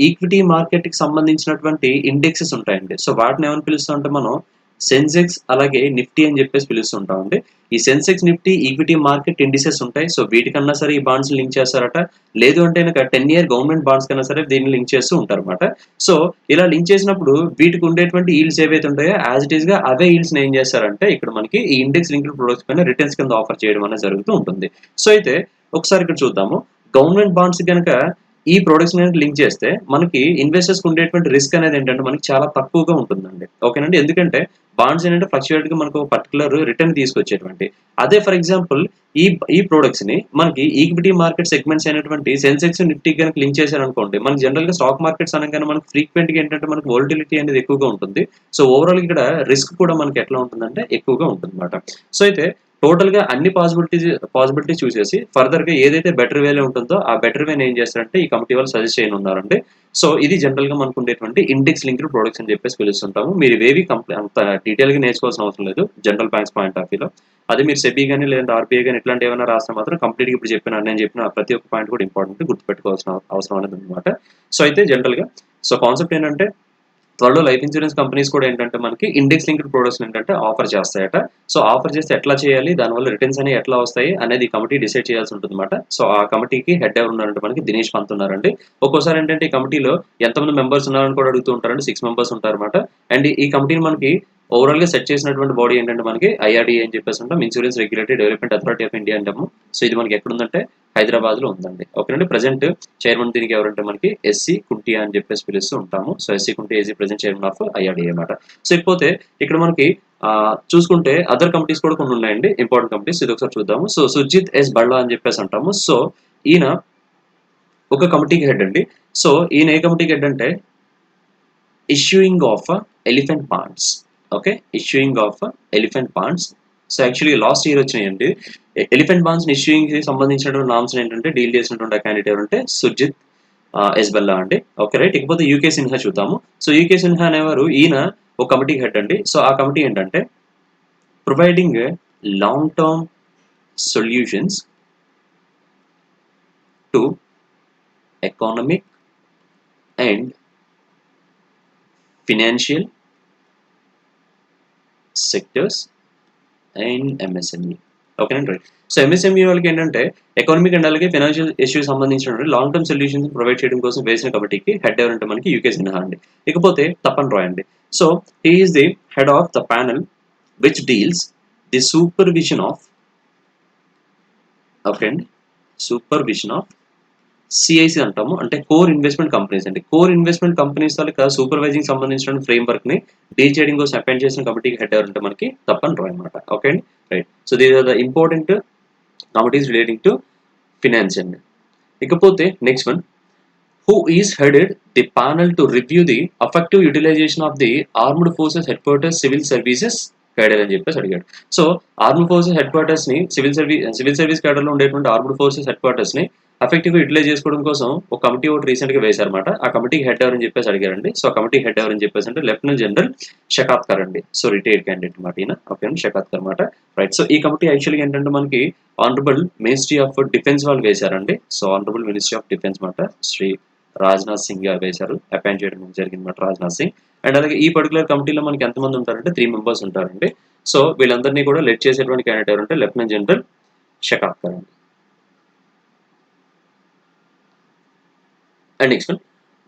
ఈక్విటీ మార్కెట్ కి సంబంధించినటువంటి ఇండెక్సెస్ ఉంటాయండి. సో వాటిని ఏమని పిలుస్తాం అంటే మనం సెన్సెక్స్ అలాగే నిఫ్టీ అని చెప్పేసి పిలుస్తుంటాం అండి. ఈ Sensex Nifty equity market indices ఉంటాయి. సో వీటికన్నా సరే ఈ బాండ్స్ లింక్ చేస్తారట, లేదు అంటే కనుక 10-year గవర్నమెంట్ బాండ్స్ కన్నా సరే దీన్ని లింక్ చేస్తూ ఉంటారు అనమాట. సో ఇలా లింక్ చేసినప్పుడు వీటికి ఉండేటువంటి ఈల్డ్స్ ఏవైతే ఉంటాయో యాజ్ ఇట్ ఈస్ గా అవే ఈల్డ్స్ ఏం చేస్తారంటే ఇక్కడ మనకి ఈ ఇండెక్స్ లింక్డ్ ప్రొడక్ట్స్ పైన రిటర్న్స్ కింద ఆఫర్ చేయడం అనేది జరుగుతూ ఉంటుంది. సో అయితే ఒకసారి ఇక్కడ చూద్దాము, గవర్నమెంట్ బాండ్స్ కనుక ఈ ప్రొడక్ట్స్ లింక్ చేస్తే మనకి ఇన్వెస్టర్స్ ఉండేటువంటి రిస్క్ అనేది ఏంటంటే మనకి చాలా తక్కువగా ఉంటుందండి. ఓకేనండి, ఎందుకంటే బాండ్స్ ఏంటంటే ఫ్లక్చుయేట్ గా మనకు పర్టికులర్ రిటర్న్ తీసుకొచ్చేటువంటి అదే ఫర్ ఎగ్జాంపుల్ ఈ ప్రొడక్ట్స్ ని మనకి ఈక్విటీ మార్కెట్ సెగ్మెంట్స్ అయినటువంటి సెన్సెక్స్ నిఫ్టీ కనుక లింక్ చేశారనుకోండి మనకి జనరల్ గా స్టాక్ మార్కెట్స్ అనగానే మనకి ఫ్రీక్వెంట్ గా ఏంటంటే మనకి వోల్టిలిటీ అనేది ఎక్కువగా ఉంటుంది. సో ఓవరాల్ ఇక్కడ రిస్క్ కూడా మనకి ఎట్లా ఉంటుందంటే ఎక్కువగా ఉంటుంది అనమాట. సో అయితే టోటల్ గా అన్ని పాసిబిలిటీస్ చూసేసి ఫర్దర్ గా ఏదైతే బెటర్ వేలో ఉంటుందో ఆ బెటర్ వేని ఏం చేస్తారంటే ఈ కమిటీ వాళ్ళు సజెస్ట్ చేయని ఉన్నారండి. సో ఇది జనరల్ గా మనకు ఉండేటువంటి ఇండెక్స్ లింక్డ్ ప్రొడక్ట్స్ అని చెప్పేసి పిలుస్తుంటాము. మీరు ఇవేవి అంత డీటెయిల్ గా నేర్చుకోవాల్సిన అవసరం లేదు జనరల్ బ్యాంక్స్ పాయింట్ ఆఫ్ వ్యూలో. అదే మీరు సెబీ కానీ లేదంటే ఆర్బీఐ కానీ ఇట్లాంటి ఏమైనా రాస్తే మాత్రం కంప్లీట్ గా ఇప్పుడు నేను చెప్పిన ప్రతి ఒక్క పాయింట్ కూడా ఇంపార్టెంట్ గుర్తుపెట్టుకోవాల్సిన అవసరం అనేది అనమాట. సో అయితే జనరల్ గా సో కాన్సెప్ట్ ఏంటంటే త్వరలో లైఫ్ ఇన్సూరెన్స్ కంపెనీస్ కూడా ఏంటంటే మనకి ఇండెక్స్ లింక్డ్ ప్రొడక్ట్స్ ఏంటంటే ఆఫర్ చేస్తాయట. సో ఆఫర్ చేస్తే ఎట్లా చేయాలి, దానివల్ల రిటర్న్స్ అనేవి ఎట్లా వస్తాయి అనేది కమిటీ డిసైడ్ చేయాల్సి ఉంటుంది అనమాట. సో ఆ కమిటీకి హెడ్ ఎవరు ఉన్నారంటే మనకి దినేష్ పంత్ ఉన్నారండి. ఒక్కోసారి ఏంటంటే ఈ కమిటీలో ఎంతమంది మెంబర్స్ ఉన్నారని కూడా అడుగుతూ ఉంటారండి. 6 members ఉంటారన్నమాట. అండ్ ఈ కమిటీని మనకి ఓవరాల్గా సెట్ చేసినటువంటి బాడీ ఏంటంటే మనకి ఐఆర్డీఏ అని చెప్పేసి ఉంటాం, insurance regulatory development authority of India అంటాము. సో ఇది మనకి ఎక్కడ ఉందంటే హైదరాబాద్లో ఉందండి. ఓకేనండి. ప్రజెంట్ చైర్మన్ దీనికి ఎవరంటే మనకి ఎస్సీ కుంటియా అని చెప్పేసి పిలుస్తూ ఉంటాము. So SC Khuntia is present chairman of IRDA అన్నమాట. సో ఇకపోతే ఇక్కడ మనకి చూసుకుంటే అదర్ కంపెనీస్ కూడా కొన్ని ఉన్నాయండి, ఇంపార్టెంట్ కంపెనీస్. ఇది ఒకసారి చూద్దాము. సో సుర్జిత్ ఎస్ బళ్ళా అని చెప్పేసి అంటాము. సో ఈయన ఒక కమిటీకి హెడ్ అండి. సో ఈయన ఏ కమిటీకి హెడ్ అంటే issuing of elephant bonds. Okay, issuing of elephant bonds. So actually last year వచ్చినాయండి. ఎలిఫెంట్ బాండ్స్ ఇష్యూయింగ్ కి సంబంధించినటువంటి నామ్స్ ఏంటంటే డీల్ చేసినటువంటి క్యాండిడేట్ ఎవరంటే సుర్జిత్ ఎస్ బల్లా అండి. Okay right. ఇకపోతే యూకే సిన్హా చూద్దాము. సో యూకే సిన్హా అనేవారు ఈయన ఒక కమిటీకి హెడ్ అండి. సో ఆ కమిటీ ఏంటంటే providing long term solutions to economic and financial sectors and MSME. ఓకేనండి రైట్. సో ఎంఎస్ఎంఈ వాళ్ళకి ఏంటంటే ఎకనామిక్ అండ్ అలాగే ఫైనాన్షియల్ ఇష్యూస్ సంబంధించిన లాంగ్ టర్మ్ సొల్యూషన్స్ ప్రొవైడ్ చేయడం కోసం వేసిన కమిటీకి హెడ్ ఎవరంటే మనకి యూకే సిన్హా అండి. ఇకపోతే తపన్ రాయ్ అండి. So he is the head of the panel which deals the supervision of, okay అండి, సూపర్విజన్ ఆఫ్ సిఐసి అంటాము, అంటే కోర్ ఇన్వెస్ట్మెంట్ కంపెనీస్ అండి. కోర్ ఇన్వెస్ట్మెంట్ కంపెనీస్ తాలూకా సూపర్వైజింగ్ సంబంధించిన ఫ్రేమ్ వర్క్ ని డీల్ చేయడం కోసం అపాయింట్ చేసిన కమిటీకి హెడ్ ఎవరంటే మనకి తపన్ రాయ్ అనమాట. ఓకే అండి right. So these are the important committees relating to finance అండి. ఇకపోతే next one, who is headed the panel to review the effective utilization of the armed forces headquarters civil services cadre అని చెప్పేసి అడిగాడు. So armed forces head quarters ని civil service cadre లో ఉండేటువంటి armed forces head quarters ని effective గా utilise చేసుకోవడం కోసం ఒక కమిటీ ఒకటి రీసెంట్ గా వేశారన్నమాట. ఆ కమిటీ హెడ్ ఎవరని చెప్పేసి అడిగారండి. సో కమిటీ హెడ్ ఎవరని చెప్పేసి అంటే లెఫ్టినెంట్ జనరల్ షకాత్కర్ అండి. సో రిటైర్డ్ క్యాండిడేట్ మాట ఈయన. ఓకే అండి, షకాత్కర్ మాట రైట్. సో ఈ కమిటీ యాక్చువల్గా ఏంటంటే మనకి ఆనరబుల్ మినిస్ట్రీ ఆఫ్ డిఫెన్స్ వాళ్ళు వేశారండి. So honourable ministry of defence మాట శ్రీ రాజ్నాథ్ సింగ్ గారు వేశారు, అపాయింట్ చేయడం జరిగింది రాజ్నాథ్ సింగ్. అండ్ అలాగే ఈ పర్టికులర్ కమిటీలో మనకి ఎంతమంది ఉంటారంటే 3 మెంబర్స్ ఉంటారండి. సో వీళ్ళందరినీ కూడా లెడ్ చేసేటువంటి క్యాండిడేట్ ఎవరంటే లెఫ్టినెంట్ జనరల్ షకాత్కర్ అండి. And next one,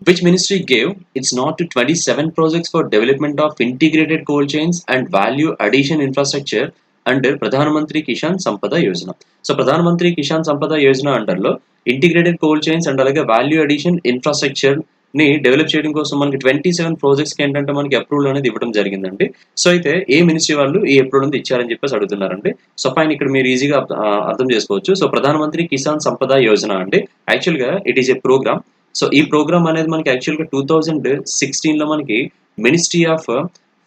which ministry gave its nod to 27 projects for development of integrated cold chains and value addition infrastructure under Pradhan Mantri Kishan Sampada Yojana. So Pradhan Mantri Kisan Sampada Yojana అండర్లో integrated cold chains and అలాగే value addition infrastructure ని develop చేయడం కోసం మనకి 27 projects కి ఏంటంటే మనకి approval అనేది ఇవ్వడం జరిగిందండి. సో అయితే ఏ మినిస్ట్రీ వాళ్ళు ఈ అప్రూవల్ అనేది ఇచ్చారని చెప్పేసి అడుగుతున్నారండి. సో పైన ఇక్కడ మీరు ఈజీగా అర్థం చేసుకోవచ్చు. సో ప్రధాన మంత్రి కిసాన్ సంపద యోజన అండి యాక్చువల్గా it is a programme. So ఈ ప్రోగ్రామ్ అనేది మనకి యాక్చువల్గా 2016లో మనకి ministry of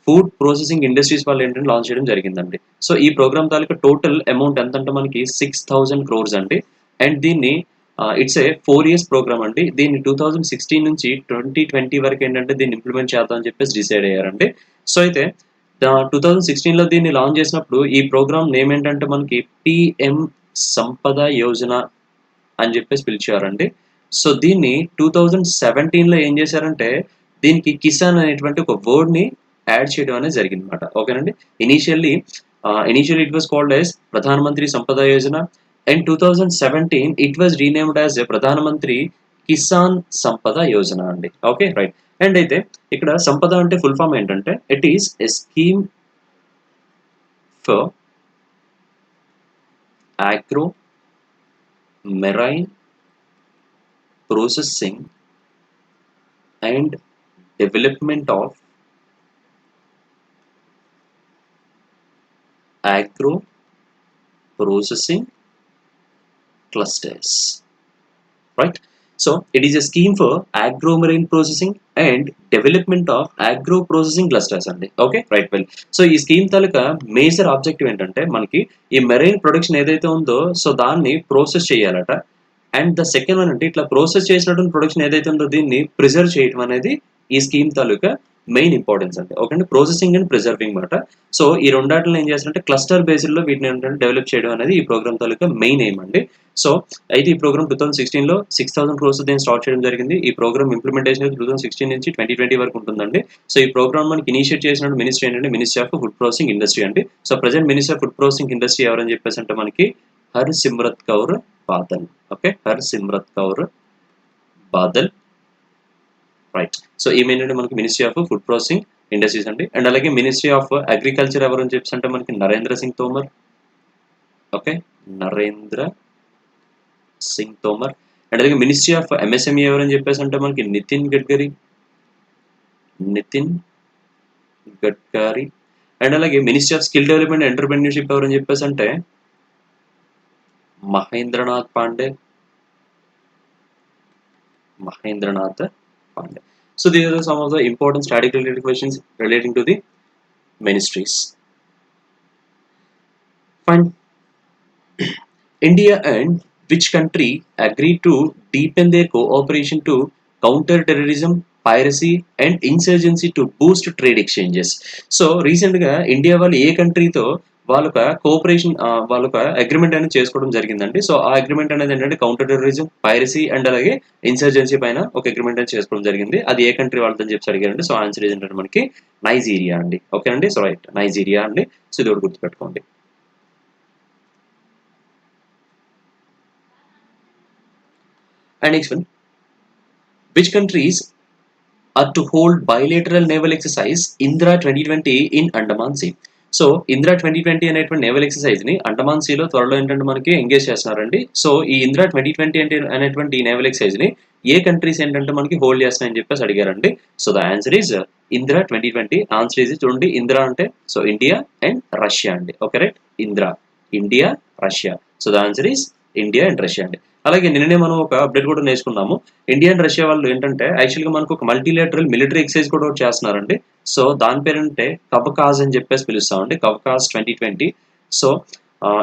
food processing industries వాళ్ళు ఏంటంటే లాంచ్ చేయడం జరిగిందండి. సో ఈ ప్రోగ్రామ్ తాలూకా టోటల్ అమౌంట్ ఎంత అంటే మనకి 6,000 crores అండి. అండ్ దీన్ని ఇట్స్ ఏ 4 years ప్రోగ్రామ్ అండి. దీన్ని 2016 నుంచి 2020 వరకు ఏంటంటే దీన్ని ఇంప్లిమెంట్ చేద్దాం అని చెప్పేసి డిసైడ్ అయ్యారండి. సో అయితే 2016లో దీన్ని లాంచ్ చేసినప్పుడు ఈ ప్రోగ్రామ్ నేమ్ ఏంటంటే మనకి పిఎం సంపద యోజన అని చెప్పేసి పిలిచారండి. సో దీన్ని 2017లో ఏం చేశారంటే దీనికి కిసాన్ అనేటువంటి ఒక వర్డ్ ని యాడ్ చేయడం అనేది జరిగింది అనమాట. ఓకేనండి. Initially it was called as Pradhan Mantri Sampada Yojana. And 2017 it was renamed as ప్రధాన మంత్రి కిసాన్ సంపద యోజన అండి. Okay right. అండ్ అయితే ఇక్కడ సంపద అంటే ఫుల్ ఫామ్ ఏంటంటే it is a scheme for agro marine processing and development of agro processing clusters, right? So it is a scheme for agro marine processing and development of agro processing clusters అండి. Okay right well. So ఈ scheme తాలూకా major objective ఏంటంటే మనకి ఈ marine production ఏదైతే ఉందో so దాన్ని process చేయాలట. And the second one అంటే ఇట్లా ప్రాసెస్ చేసినటువంటి ప్రొడక్షన్ ఏదైతే ఉందో దీన్ని ప్రిజర్వ్ చేయడం అనేది ఈ స్కీమ్ తాలూకా మెయిన్ ఇంపార్టెన్స్ అండి. ఓకే అండి, ప్రాసెసింగ్ అండ్ ప్రిజర్వింగ్ మాట. సో ఈ రెండాటిని ఏం చేస్తారంటే క్లస్టర్ బేస్డ్ లో వీటిని ఏంటంటే డెవలప్ చేయడం అనేది ఈ ప్రోగ్రామ్ తాలూకా మెయిన్ ఎయిమ్ అండి. సో అయితే ఈ ప్రోగ్రామ్ 2016లో 6,000 crores దీన్ని స్టార్ట్ చేయడం జరిగింది. ఈ ప్రోగ్రామ్ ఇంప్లిమెంటేషన్ 2016 నుంచి 2020 వరకు ఉంటుందండి. సో ఈ ప్రోగ్రామ్ మనకి ఇనిషియేట్ చేసిన మినిస్ట్రీ ఏంటంటే ministry of food processing industry అండి. So present ministry of food processing industry ఎవరని చెప్పేసి అంటే మనకి Harsimrat Kaur Badal. Okay, Harsimrat Kaur Badal right. So ఈమె ఏంటంటే మనకి ministry of food processing industries అండి. అండ్ అలాగే మినిస్ట్రీ ఆఫ్ అగ్రికల్చర్ ఎవరు అని చెప్పేసి అంటే మనకి నరేంద్ర సింగ్ తోమర్. ఓకే, నరేంద్ర సింగ్ తోమర్. అండ్ అలాగే మినిస్ట్రీ ఆఫ్ ఎంఎస్ఎంఈ ఎవరు అని చెప్పేసి అంటే మనకి నితిన్ గడ్కరీ. నితిన్ గడ్కరీ. అండ్ అలాగే ministry of skill development entrepreneurship ఎవరు అని చెప్పేసి అంటే Mahendranath Pandey. Mahendranath Pandey. So these are some of the important static related questions relating to the ministries. Fine. India and which country agreed to deepen their cooperation to counter terrorism, piracy and insurgency to boost trade exchanges? So recent గా India వాళ్ళు ఏ కంట్రీతో వాళ్ళొక cooperation వాళ్ళొక agreement అనేది చేసుకోవడం జరిగిందండి. So ఆ agreement అనేది ఏంటంటే కౌంటర్ టెర్రరిజం, పైరసీ అండ్ అలాగే ఇన్సర్జెన్సీ పైన ఒక అగ్రిమెంట్ అనేది చేసుకోవడం జరిగింది. అది ఏ కంట్రీ వాళ్ళని చెప్పి అడిగారండి. సో ఆన్సర్ ఏంటంటే మనకి నైజీరియా అండి. ఓకే అండి, సో రైట్, నైజీరియా అండి. సో ఇది ఒకటి గుర్తుపెట్టుకోండి. And next one, which countries are to hold bilateral naval exercise Indra 2020 in Andaman Sea? So Indra 2020 అనేటువంటి నేవల్ ఎక్సర్సైజ్ ని అండమాన్ సీలో త్వరలో ఏంటంటే మనకి ఎంగేజ్ చేస్తున్నారండి. సో ఈ ఇంద్రా 2020 అంటే అనేటువంటి నేవల్ ఎక్సర్సైజ్ ని ఏ కంట్రీస్ ఏంటంటే మనకి హోల్డ్ చేస్తున్నాయని చెప్పేసి అడిగారండి. So the answer is Indra 2020. Answer is చూడండి, ఇంద్రా అంటే సో ఇండియా అండ్ రష్యా అండి. Okay right, Indra, India, Russia. So the answer is India and Russia అండి. అలాగే నిన్ననే మనం ఒక అప్డేట్ కూడా నేర్చుకున్నాము. ఇండియా అండ్ రష్యా వాళ్ళు ఏంటంటే యాక్చువల్గా మనకు ఒక మల్టీలేటరల్ మిలిటరీ ఎక్సైజ్ కూడా చేస్తున్నారండి. సో దాని పేరంటే కవకాజ్ అని చెప్పేసి పిలుస్తామండి, కవకాజ్ 2020. So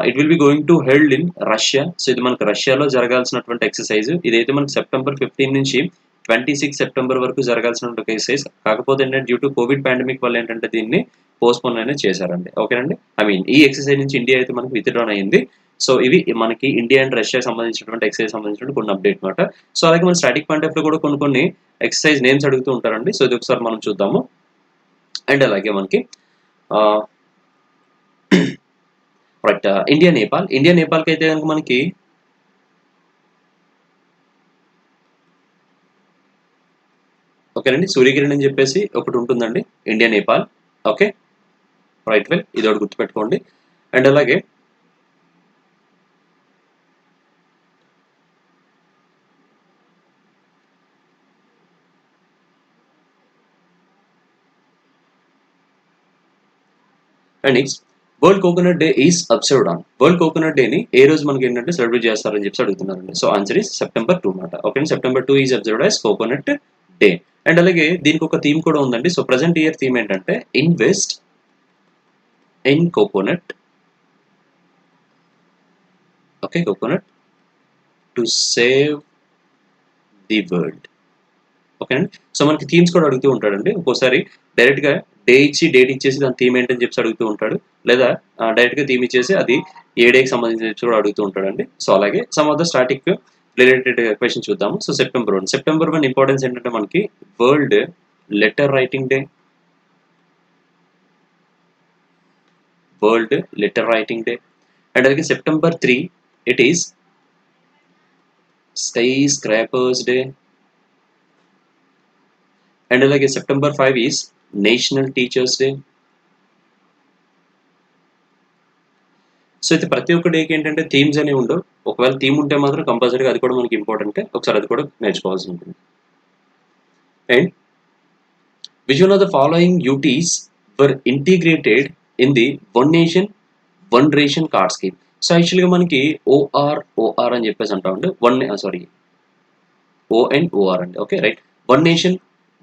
it will be going to held in Russia. So ఇది మనకు రష్యాలో జరగాల్సినటువంటి ఎక్సర్సైజ్. ఇదైతే మనకి సెప్టెంబర్ 15 నుంచి 26 సెప్టెంబర్ వరకు జరగాల్సినటువంటి ఎక్సర్సైజ్. కాకపోతే ఏంటంటే డ్యూ టు కోవిడ్ పాండమిక్ వల్ల ఏంటంటే దీన్ని పోస్ట్పోన్ అనేది చేశారండి. ఓకేనండి, ఐ మీన్ ఈ ఎక్సర్సైజ్ నుంచి ఇండియా అయితే మనకి విత్డ్రాన్ అయింది. సో ఇవి మనకి ఇండియా అండ్ రష్యాకి సంబంధించినటువంటి ఎక్సర్సైజ్ సంబంధించిన కొన్ని అప్డేట్ అనమాట. సో అలాగే మన స్టాటిక్ పాయింట్ ఆఫ్ లో కూడా కొన్ని ఎక్సర్సైజ్ నేమ్స్ అడుగుతూ ఉంటారండి. సో ఇది ఒకసారి మనం చూద్దాము. అండ్ అలాగే మనకి రైట్, ఇండియా నేపాల్. ఇండియా నేపాల్కి అయితే కనుక మనకి ఓకేనండి సూర్యకిరణ్ అని చెప్పేసి ఒకటి ఉంటుందండి, India Nepal. Okay right, well ఇది ఒకటి గుర్తుపెట్టుకోండి. అండ్ అలాగే and next, world coconut day is అబ్సర్వ్డ్ on. World coconut డేని ఏ రోజు మనకి ఏంటంటే సెలబ్రేట్ చేస్తారని చెప్పి అడుగుతున్నారండి. సో ఆన్సర్ ఈస్ September 2 అనమాట. Okay, September 2 is అబ్సర్వ్డ్ as coconut day. And అలాగే దీనికి ఒక థీమ్ కూడా ఉందండి. సో ప్రజెంట్ ఇయర్ థీమ్ ఏంటంటే invest in coconut. Okay, coconut to save the world. ఓకేనండి, సో మనకి థీమ్స్ కూడా అడుగుతూ ఉంటాడండి. ఒక్కోసారి డైరెక్ట్ గా డే ఇచ్చి డేట్ ఇచ్చేసి దాని థీమ్ ఏంటని చెప్పి అడుగుతూ ఉంటాడు, లేదా డైరెక్ట్ గా థీమ్ ఇచ్చేసి అది ఏ డేకి సంబంధించిన కూడా అడుగుతూ ఉంటాడండి. సో అలాగే some of the static related question చూద్దాము. సో సెప్టెంబర్ 1 ఇంపార్టెన్స్ ఏంటంటే మనకి world letter writing day. World letter writing day. And అలాగే September 3 it is sky scrapers day. And అలాగే September 5 is national teachers day. So అయితే ప్రతి ఒక్క డేకి ఏంటంటే థీమ్స్ అనేవి ఉండవు. ఒకవేళ థీమ్ ఉంటే మాత్రం కంపల్సరీగా అది కూడా మనకి ఇంపార్టెంట్, ఒకసారి అది కూడా నేర్చుకోవాల్సి ఉంటుంది. And which one of the following UTs were integrated in the one nation one ration card scheme. So యాక్చువల్గా మనకి ఓఆర్ అని చెప్పేసి అంటామండి. ఓఎన్ఓఆర్ అండి. Okay right, one nation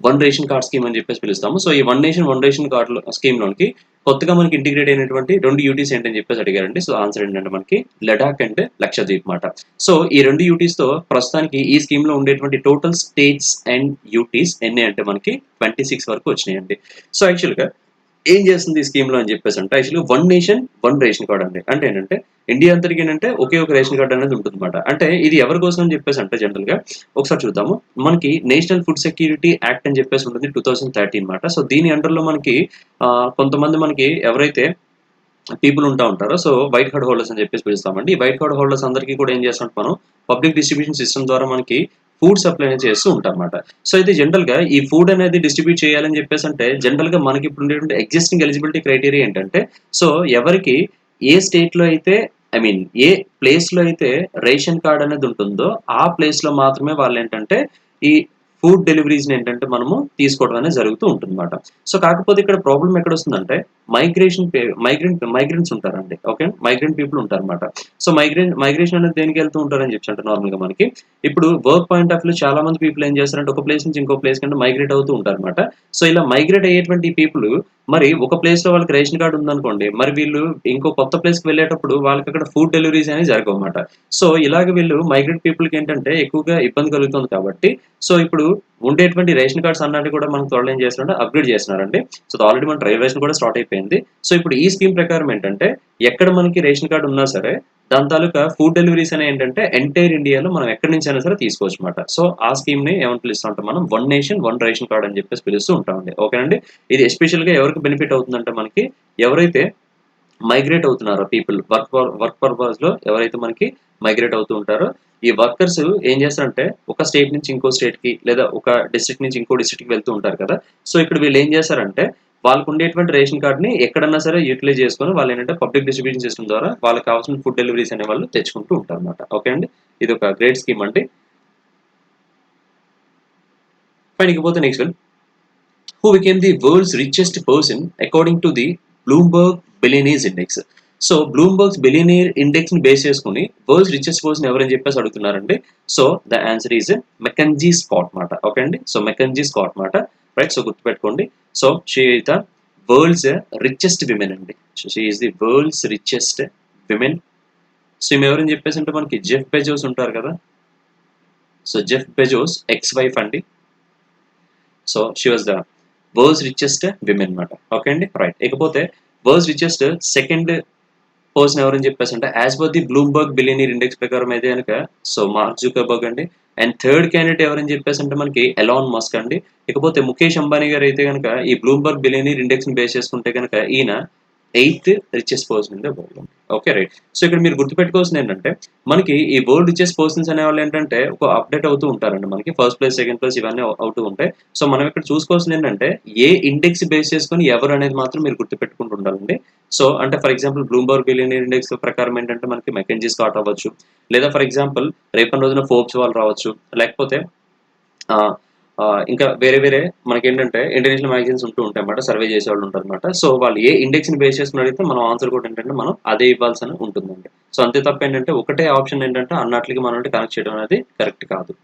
one ration card scheme అని చెప్పేసి పిలుస్తాము. సో ఈ one nation one ration card scheme లోకి కొత్తగా మనకి ఇంటిగ్రేట్ అయినటువంటి రెండు యూటీస్ ఏంటని చెప్పేసి అడిగారండి. సో ఆన్సర్ ఏంటంటే మనకి లడాక్ అండ్ లక్షద్వీప్ మాట. సో ఈ రెండు యూటీస్ తో ప్రస్తుతానికి ఈ స్కీమ్ లో ఉండేటువంటి టోటల్ స్టేట్స్ అండ్ యూటీస్ ఎన్ని అంటే మనకి 26 వరకు వచ్చినాయండి. సో యాక్చువల్గా ఏం చేస్తుంది ఈ స్కీమ్ లో అని చెప్పేసి అంటే యాక్చువల్గా one nation one ration card అండి. అంటే ఏంటంటే ఇండియా అంతటికి ఏంటంటే ఒకే ఒక రేషన్ కార్డ్ అనేది ఉంటుంది అనమాట. అంటే ఇది ఎవరి కోసం అని చెప్పేసి అంటే జనరల్ గా ఒకసారి చూద్దాము. మనకి నేషనల్ ఫుడ్ సెక్యూరిటీ యాక్ట్ అని చెప్పేసి ఉంటుంది 2013 అనమాట. సో దీని అండర్ లో మనకి కొంతమంది మనకి ఎవరైతే పీపుల్ ఉంటారో సో వైట్ కార్డ్ హోల్డర్స్ అని చెప్పేసి పిలుస్తామండి. ఈ వైట్ కార్డ్ హోల్డర్స్ అందరికీ కూడా ఏం చేస్తాం మనం పబ్లిక్ డిస్ట్రిబ్యూషన్ సిస్టమ్ ద్వారా మనకి ఫుడ్ సప్లై అనేది చేస్తూ ఉంటారన్నమాట. సో అయితే జనరల్‌గా ఈ ఫుడ్ అనేది డిస్ట్రిబ్యూట్ చేయాలని చెప్పేసి అంటే జనరల్‌గా మనకి ఇప్పుడు ఉండేటువంటి ఎగ్జిస్టింగ్ ఎలిజిబిలిటీ క్రైటీరియా ఏంటంటే సో ఎవరికి ఏ స్టేట్‌లో అయితే ఐ మీన్ ఏ ప్లేస్‌లో అయితే రేషన్ కార్డ్ అనేది ఉంటుందో ఆ ప్లేస్‌లో మాత్రమే వాళ్ళేంటంటే ఈ ఫుడ్ డెలివరీస్‌ని ఏంటంటే మనము తీసుకోవడం అనేది జరుగుతూ ఉంటుందన్నమాట. సో కాకపోతే ఇక్కడ ప్రాబ్లమ్ ఎక్కడొస్తుందంటే మైగ్రెంట్స్ ఉంటారండి. ఓకే. మైగ్రెంట్ పీపుల్ ఉంటారన్నమాట. సో మైగ్రేషన్ అనేది దేనికెళ్తూ ఉంటారని చెప్పేసి అంటే నార్మల్‌గా మనకి ఇప్పుడు వర్క్ పాయింట్ ఆఫ్ వ్యూలో చాలా మంది పీపుల్ ఏం చేస్తారంటే ఒక ప్లేస్ నుంచి ఇంకో ప్లేస్ కంటే మైగ్రేట్ అవుతూ ఉంటారన్నమాట. సో ఇలా మైగ్రేట్ అయ్యేటువంటి పీపుల్ మరి ఒక ప్లేస్‌లో వాళ్ళకి రేషన్ కార్డ్ ఉందనుకోండి. మరి వీళ్ళు ఇంకో కొత్త ప్లేస్‌కి వెళ్ళేటప్పుడు వాళ్ళకక్కడ ఫుడ్ డెలివరీస్ అనేవి జరగవన్నమాట. సో ఇలాగ వీళ్ళు మైగ్రేట్ పీపుల్‌కేంటంటే ఎక్కువగా ఇబ్బంది కలుగుతుంది కాబట్టి సో ఇప్పుడు ఉండేటువంటి రేషన్ కార్డ్స్ అన్నటివి కూడా మనకు త్వరలో ఏం చేస్తున్నారంటే అప్‌గ్రేడ్ చేస్తున్నారండి. సో ఆల్రెడీ మన డ్రైవ్ రేషన్ కూడా స్టార్ట్ అయిపోయింది. సో ఇప్పుడు ఈ స్కీమ్ ప్రకారం ఏంటంటే ఎక్కడ మనకి రేషన్ కార్డ్ ఉన్నా సరే దాని తాలూకా ఫుడ్ డెలివరీస్ అనేవి ఏంటంటే ఎంటైర్ ఇండియాలో మనం ఎక్కడి నుంచైనా సరే తీసుకోవచ్చన్నమాట. సో ఆ స్కీమ్‌ని ఏమని పిలుస్తా ఉంటాం మనం one nation one ration card అని చెప్పేసి పిలుస్తూ ఉంటామండి. ఓకేనండి. ఇది ఎస్పెషల్‌గా ఎవరికి బెనిఫిట్ అవుతుందంటే మనకి ఎవరైతే మైగ్రేట్ అవుతున్నారో పీపుల్ వర్క్ పర్పస్‌లో ఎవరైతే మనకి మైగ్రేట్ అవుతూ ఉంటారో ఈ వర్కర్స్ ఏం చేస్తారంటే ఒక స్టేట్ నుంచి ఇంకో స్టేట్‌కి లేదా ఒక డిస్ట్రిక్ట్ నుంచి ఇంకో డిస్ట్రిక్ట్‌కి వెళ్తూ ఉంటారు కదా! సో ఇక్కడ వీళ్ళు ఏం చేస్తారంటే వాళ్ళకు ఉండేటువంటి రేషన్ కార్డ్‌ని ఎక్కడన్నా సరే యుటిలైజ్ చేసుకొని వాళ్ళేంటంటే పబ్లిక్ డిస్ట్రిబ్యూషన్ సిస్టమ్ ద్వారా వాళ్ళకి కావాల్సిన ఫుడ్ డెలివరీస్ అనేవాళ్ళు తెచ్చుకుంటూ ఉంటారన్నమాట. ఓకే అండి. ఇదొక గ్రేట్ స్కీమ్ అండి. ఫైన్ ఇకపోతే next one. Who became the world's richest person according to the Bloomberg Billionaires Index. So Bloomberg's billionaire index ని బేస్ చేసుకుని వరల్డ్స్ రిచెస్ట్ పర్సన్ ఎవరని చెప్పేసి అడుగుతున్నారండి. So the answer is MacKenzie Scott మాట. Okay అండి. So MacKenzie Scott మాట. Right. So గుర్తుపెట్టుకోండి. So she is the world's richest women అండి. So she is the world's richest women. So ఈమె ఎవరని చెప్పేసి అంటే మనకి జెఫ్ బెజోస్ ఉంటారు కదా. So Jeff Bezos ex wife అండి. So she was the world's richest women అనమాట. ఓకే అండి. రైట్. ఇకపోతే వరల్డ్స్ రిచెస్ట్ సెకండ్ పర్సన్ ఎవరని చెప్పేసి అంటే as per the Bloomberg billionaire index ప్రకారం అయితే కనుక సో మార్క్ జుకర్బర్గ్ అండి. అండ్ థర్డ్ క్యాండిడేట్ ఎవరని చెప్పేసి అంటే మనకి ఎలాన్ మస్క్ అండి. ఇకపోతే ముఖేష్ అంబానీ గారు అయితే కనుక ఈ బ్లూంబర్గ్ బిలియనీర్ ఇండెక్స్ ని బేస్ చేసుకుంటే కనుక ఈయన eighth richest person in the world. Okay. Right. So ఇక్కడ మీరు గుర్తుపెట్టుకోవాల్సింది ఏంటంటే మనకి ఈ వరల్డ్ రిచెస్ట్ పర్సన్స్ అనేవాళ్ళు ఏంటంటే ఒక అప్డేట్ అవుతూ ఉంటారండి. మనకి ఫస్ట్ ప్లేస్ సెకండ్ ప్లేస్ ఇవన్నీ అవుతూ ఉంటాయి. సో మనం ఇక్కడ చూసుకోవాల్సింది ఏంటంటే ఏ ఇండెక్స్ బేస్ చేసుకొని ఎవరు అనేది మాత్రం మీరు గుర్తుపెట్టుకుంటూ ఉండాలండి. సో అంటే for example Bloomberg billionaire index ప్రకారం ఏంటంటే మనకి మెకెంజీ స్కాట్ అవ్వచ్చు. లేదా ఫర్ ఎగ్జాంపుల్ రేపటి రోజున ఫోర్బ్స్ వాళ్ళు రావచ్చు. లేకపోతే ఇంకా వేరే వేరే మనకేంటంటే ఇంటర్నేషనల్ మ్యాగజైన్స్ ఉంటూ ఉంటాయన్నమాట. సర్వే చేసేవాళ్ళు ఉంటారన్నమాట. సో వాళ్ళు ఏ ఇండెక్స్‌ని బేస్ చేసుకొని అడిగితే మనం ఆన్సర్ కూడా ఏంటంటే మనం అదే ఇవ్వాల్సి ఉంటుందండి. సో అంతే తప్ప ఏంటంటే ఒకటే ఆప్షన్ ఏంటంటే అన్నట్లకి మనం కనెక్ట్ చేయడం అనేది కరెక్ట్ కాదు.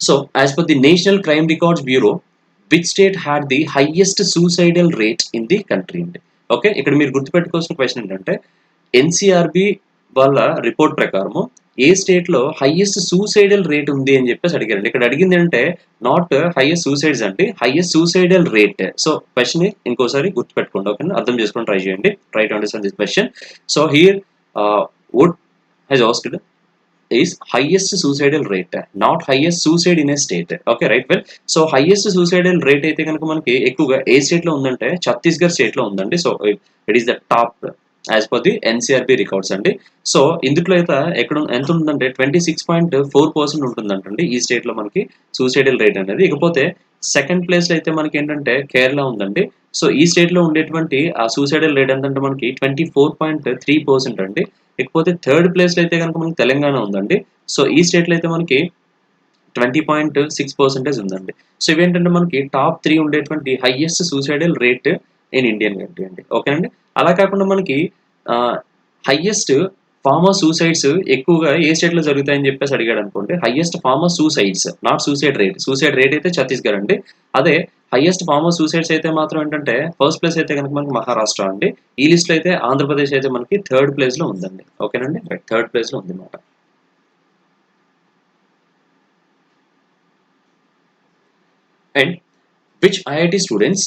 So as per the national crime records bureau which state had the highest suicidal rate in the country అండి. ఓకే. ఇక్కడ మీరు గుర్తుపెట్టుకోవాల్సిన క్వశ్చన్ ఏంటంటే ఎన్‌సీఆర్‌బీ వాళ్ళ రిపోర్ట్ ప్రకారము ఏ స్టేట్‌లో హైయెస్ట్ సూసైడల్ రేట్ ఉంది అని చెప్పేసి అడిగారండి. ఇక్కడ అడిగింది అంటే నాట్ హైయెస్ట్ సూసైడ్స్ అండి. Highest suicidal rate. So question ఇంకోసారి గుర్తుపెట్టుకోండి. ఓకేనా. అర్థం చేసుకొని ట్రై చేయండి. Try to understand this question. So here would has asked is highest suicidal rate, not highest suicide in a state. Okay, right. Well, so highest suicidal rate అయితే కనుక మనకి ఎక్కువగా ఏ స్టేట్ లో ఉందంటే ఛత్తీస్గఢ్ స్టేట్ లో ఉందండి. So it is the top as per the NCRB records అండి. So ఇందులో అయితే ఎంత ఉంటుందంటే 26.4% ఉంటుందంటండి ఈ స్టేట్ లో మనకి సూసైడల్ రేట్ అనేది. ఇకపోతే సెకండ్ ప్లేస్ లో అయితే మనకి ఏంటంటే కేరళ ఉందండి. సో ఈ స్టేట్ లో ఉండేటువంటి ఆ సూసైడల్ రేట్ ఎంతంటే మనకి 24.3% అండి. ఇకపోతే థర్డ్ ప్లేస్ లో అయితే కనుక మనకి తెలంగాణ ఉందండి. సో ఈ స్టేట్ లో అయితే మనకి 20.6% ఉందండి. సో ఇవేంటంటే మనకి టాప్ 3 ఉండేటువంటి highest suicidal rate in Indian country అండి. ఓకే అండి. అలా కాకుండా మనకి హైయెస్ట్ ఫార్మర్ సూసైడ్స్ ఎక్కువగా ఏ స్టేట్ లో జరుగుతాయని చెప్పేసి అడిగాడు అనుకోండి. Highest farmer suicides not suicide rate అయితే ఛత్తీస్గఢ్ అండి. అదే హైయెస్ట్ ఫార్మర్ సూసైడ్స్ అయితే మాత్రం ఏంటంటే ఫస్ట్ ప్లేస్ అయితే కనుక మనకి మహారాష్ట్ర అండి. ఈ లిస్ట్ లో అయితే ఆంధ్రప్రదేశ్ అయితే మనకి థర్డ్ ప్లేస్ లో ఉందండి. ఓకేనండి. రైట్. థర్డ్ ప్లేస్ లో ఉంది అన్నమాట. And which IIT students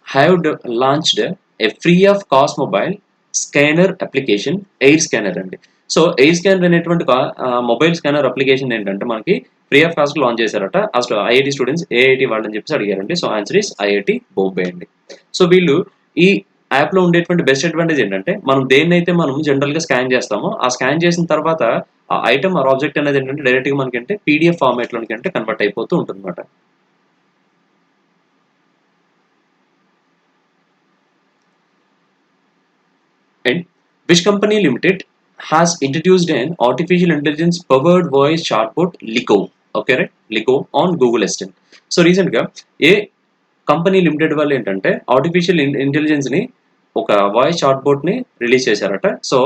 have launched a free of cost mobile scanner application air scanner అండి. సో ఎయిర్ స్కానర్ అనేటువంటి మొబైల్ స్కానర్ అప్లికేషన్ ఏంటంటే మనకి ఫ్రీ ఆఫ్ కాస్ట్ లాంచ్ చేశారట. అసలు ఐఐటి స్టూడెంట్స్ ఏఐటి వాళ్ళని చెప్పేసి అడిగారండి. So answer is IIT Bombay అండి. సో వీళ్ళు ఈ యాప్ లో ఉండేటువంటి బెస్ట్ అడ్వాంటేజ్ ఏంటంటే మనం దేన్నైతే మనం జనరల్ గా స్కాన్ చేస్తామో ఆ స్కాన్ చేసిన తర్వాత ఆ ఐటమ్ ఆర్ ఆబ్జెక్ట్ అనేది ఏంటంటే డైరెక్ట్గా మనకంటే పీడిఎఫ్ ఫార్మాట్లోకి అంటే కన్వర్ట్ అయిపోతూ ఉంటుంది అనమాట. And which company limited has introduced an artificial intelligence powered voice chatbot Lico. Okay, right? Lico on Google Assistant. So recent గా ఏ కంపెనీ లిమిటెడ్ వాళ్ళు ఏంటంటే ఆర్టిఫిషియల్ ఇంటెలిజెన్స్ ని ఒక వాయిస్ చాట్బోట్ ని రిలీజ్ చేశారట. సో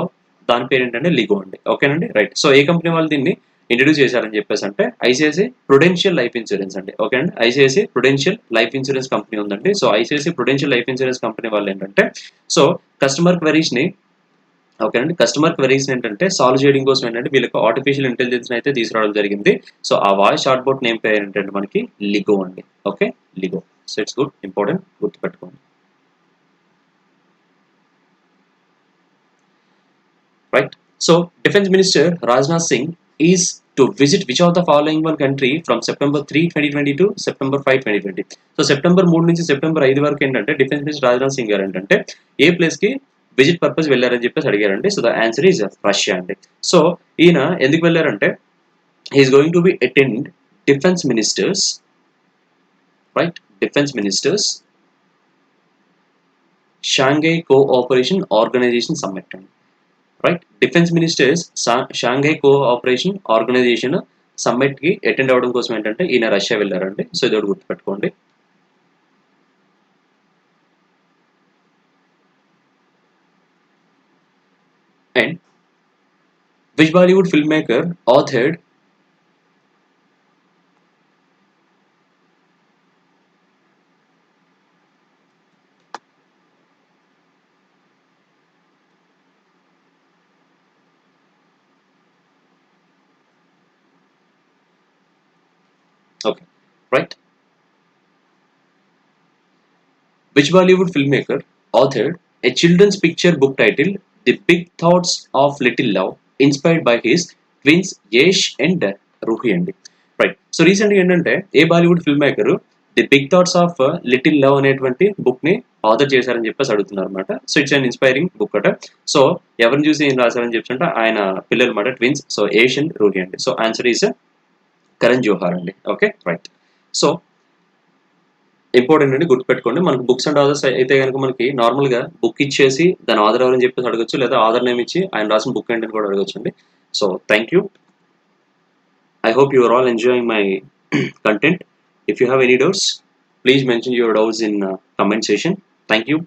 దాని పేరు ఏంటంటే లిగో అండి. ఓకేనండి, రైట్. సో ఏ కంపెనీ వాళ్ళు దీన్ని ఇంట్రడ్యూస్ చేశారని చెప్పేసి అంటే ఐసిఐసి ప్రుడెన్షియల్ లైఫ్ ఇన్సూరెన్స్ అండి. ఓకే అండి, ICIC Prudential life insurance company ఉందండి. So ICIC Prudential life insurance company వాళ్ళు ఏంటంటే సో కస్టమర్ క్వరీస్ ని ఓకే అండి, కస్టమర్ క్వరీస్ ఏంటంటే సాల్వ్ చేయడం కోసం ఏంటంటే వీళ్ళకి ఆర్టిఫిషియల్ ఇంటెలిజెన్స్ అయితే తీసుకురావడం జరిగింది. సో ఆ వాయిస్ చాట్బోట్ నేమ్ పేరు ఏంటంటే మనకి లిగో అండి. Okay, LiGo. So it's good, important, గుర్తుపెట్టుకోండి. Right. So defence minister Rajnath Singh is to visit which of the following one country from September 3, 2020 to September 5, 2020. So September 3 నుంచి సెప్టెంబర్ 5 వరకు ఏంటంటే defence minister Rajnath Singh గారు ఏంటంటే ఏ ప్లేస్ కి విజిట్ పర్పస్ వెళ్ళారని చెప్పేసి అడిగారండి. So the answer is Russia అండి. సో ఈయన ఎందుకు వెళ్ళారంటే is going to be attend defence ministers, right, defence ministers Shanghai Cooperation Organisation Summit అండి. Right, defence ministers Shanghai Cooperation Organisation Summit కి అటెండ్ అవ్వడం కోసం ఏంటంటే ఈయన రష్యా వెళ్ళారండి. సో ఇది ఒకటి గుర్తుపెట్టుకోండి. And which Bollywood film maker authored okay, right, which Bollywood filmmaker authored a children's picture book titled The Big Thoughts of Little Love, inspired by his twins Yesh and Ruhi అండి. Right. So రీసెంట్గా ఏంటంటే ఏ Bollywood film maker the big thoughts of little love అనేటువంటి book ని author చేశారని చెప్పేసి అడుగుతున్నారు అనమాట. So it's an inspiring book అట. సో ఎవరిని చూసి ఏం రాశారని చెప్పి ఆయన పిల్లలు అనమాట, twins. So Yash and Roohi అండి. So answer is Karan Johar అండి. Okay, right. సో ఇంపార్టెంట్ అండి, గుర్తుపెట్టుకోండి. మనకు బుక్స్ అండ్ ఆథర్స్ అయితే కనుక మనకి నార్మల్ గా బుక్ ఇచ్చేసి దాని ఆధార్ ఎవరని చెప్పేసి అడగచ్చు, లేదా ఆధార్ నేమ్ ఇచ్చి ఆయన రాసిన బుక్ ఏంటని కూడా అడగచ్చు అండి. So thank you. I hope you are all enjoying my content. If you have any doubts, please mention your doubts in comment section. Thank you.